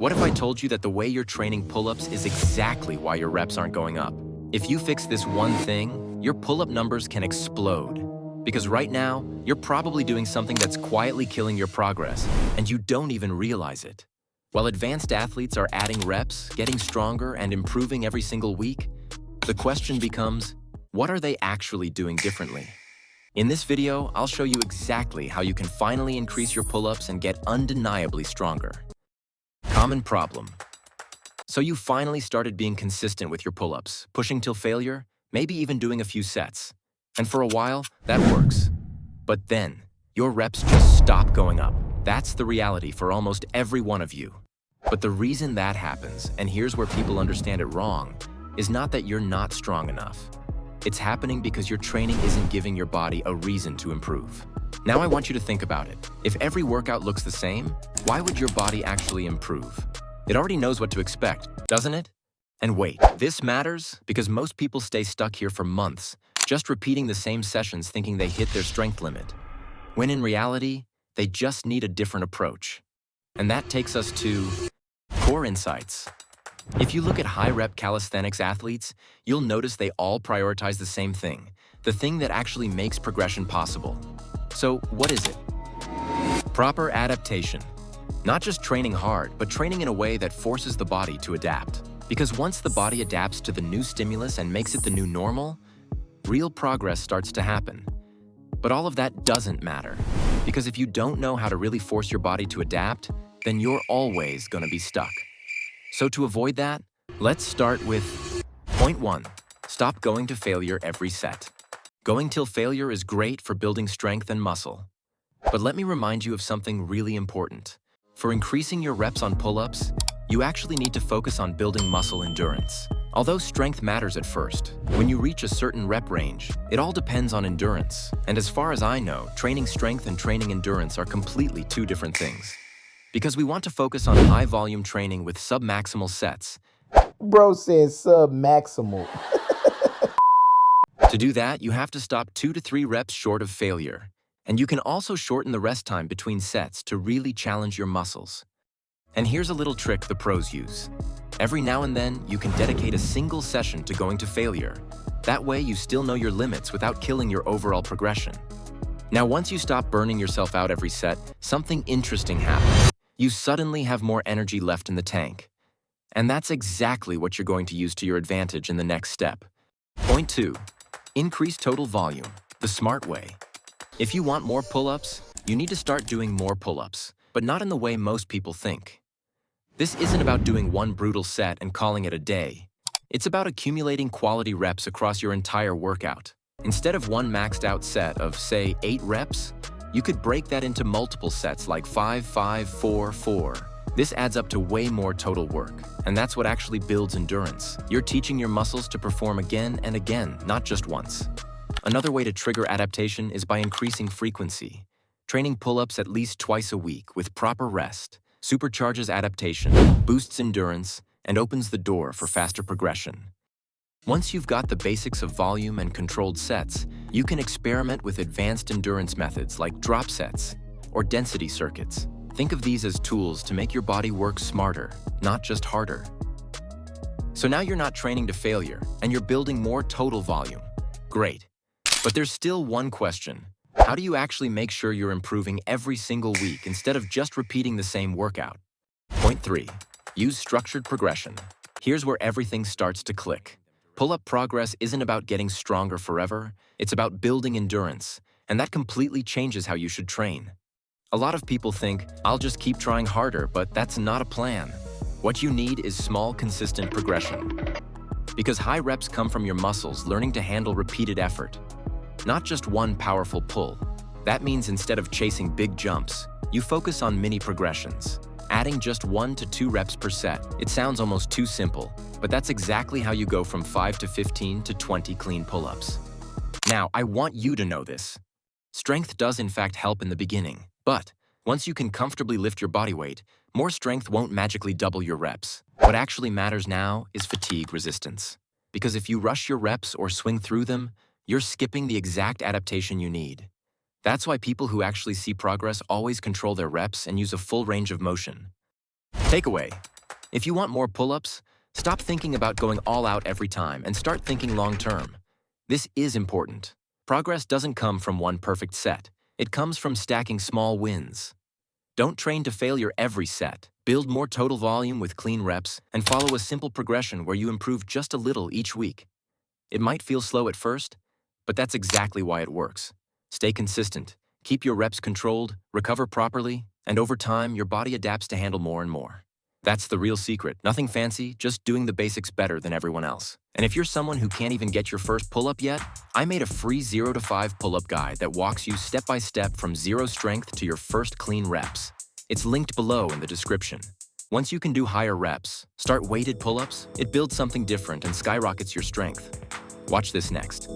What if I told you that the way you're training pull-ups is exactly why your reps aren't going up? If you fix this one thing, your pull-up numbers can explode. Because right now, you're probably doing something that's quietly killing your progress, and you don't even realize it. While advanced athletes are adding reps, getting stronger, and improving every single week, the question becomes, what are they actually doing differently? In this video, I'll show you exactly how you can finally increase your pull-ups and get undeniably stronger. Common problem. So you finally started being consistent with your pull-ups, pushing till failure, maybe even doing a few sets. And for a while, that works. But then, your reps just stop going up. That's the reality for almost every one of you. But the reason that happens, and here's where people understand it wrong, is not that you're not strong enough. It's happening because your training isn't giving your body a reason to improve. Now I want you to think about it. If every workout looks the same, why would your body actually improve? It already knows what to expect, doesn't it? And wait, this matters because most people stay stuck here for months, just repeating the same sessions thinking they hit their strength limit, when in reality, they just need a different approach. And that takes us to core insights. If you look at high-rep calisthenics athletes, you'll notice they all prioritize the same thing, the thing that actually makes progression possible. So what is it? Proper adaptation. Not just training hard, but training in a way that forces the body to adapt. Because once the body adapts to the new stimulus and makes it the new normal, real progress starts to happen. But all of that doesn't matter, because if you don't know how to really force your body to adapt, then you're always going to be stuck. So to avoid that, let's start with point 1. Stop going to failure every set. Going till failure is great for building strength and muscle. But let me remind you of something really important. For increasing your reps on pull-ups, you actually need to focus on building muscle endurance. Although strength matters at first, when you reach a certain rep range, it all depends on endurance. And as far as I know, training strength and training endurance are completely two different things. Because we want to focus on high-volume training with submaximal sets. Bro says submaximal. To do that, you have to stop 2 to 3 reps short of failure. And you can also shorten the rest time between sets to really challenge your muscles. And here's a little trick the pros use. Every now and then, you can dedicate a single session to going to failure. That way, you still know your limits without killing your overall progression. Now, once you stop burning yourself out every set, something interesting happens. You suddenly have more energy left in the tank. And that's exactly what you're going to use to your advantage in the next step. Point 2. Increase total volume, the smart way. If you want more pull-ups, you need to start doing more pull-ups, but not in the way most people think. This isn't about doing one brutal set and calling it a day. It's about accumulating quality reps across your entire workout. Instead of one maxed out set of, say, 8 reps, you could break that into multiple sets like 5, 5, 4, 4. This adds up to way more total work, and that's what actually builds endurance. You're teaching your muscles to perform again and again, not just once. Another way to trigger adaptation is by increasing frequency. Training pull-ups at least twice a week with proper rest supercharges adaptation, boosts endurance, and opens the door for faster progression. Once you've got the basics of volume and controlled sets, you can experiment with advanced endurance methods like drop sets or density circuits. Think of these as tools to make your body work smarter, not just harder. So now you're not training to failure, and you're building more total volume. Great. But there's still one question. How do you actually make sure you're improving every single week instead of just repeating the same workout? Point 3. Use structured progression. Here's where everything starts to click. Pull-up progress isn't about getting stronger forever, it's about building endurance, and that completely changes how you should train. A lot of people think, I'll just keep trying harder, but that's not a plan. What you need is small, consistent progression. Because high reps come from your muscles learning to handle repeated effort, not just one powerful pull. That means instead of chasing big jumps, you focus on mini progressions, adding just 1 to 2 reps per set. It sounds almost too simple, but that's exactly how you go from 5 to 15 to 20 clean pull-ups. Now, I want you to know this. Strength does in fact help in the beginning, but once you can comfortably lift your body weight, more strength won't magically double your reps. What actually matters now is fatigue resistance. Because if you rush your reps or swing through them, you're skipping the exact adaptation you need. That's why people who actually see progress always control their reps and use a full range of motion. Takeaway: if you want more pull-ups, stop thinking about going all out every time and start thinking long-term. This is important. Progress doesn't come from one perfect set. It comes from stacking small wins. Don't train to failure every set. Build more total volume with clean reps and follow a simple progression where you improve just a little each week. It might feel slow at first, but that's exactly why it works. Stay consistent, keep your reps controlled, recover properly, and over time, your body adapts to handle more and more. That's the real secret. Nothing fancy, just doing the basics better than everyone else. And if you're someone who can't even get your first pull-up yet, I made a free 0 to 5 pull-up guide that walks you step by step from zero strength to your first clean reps. It's linked below in the description. Once you can do higher reps, start weighted pull-ups, it builds something different and skyrockets your strength. Watch this next.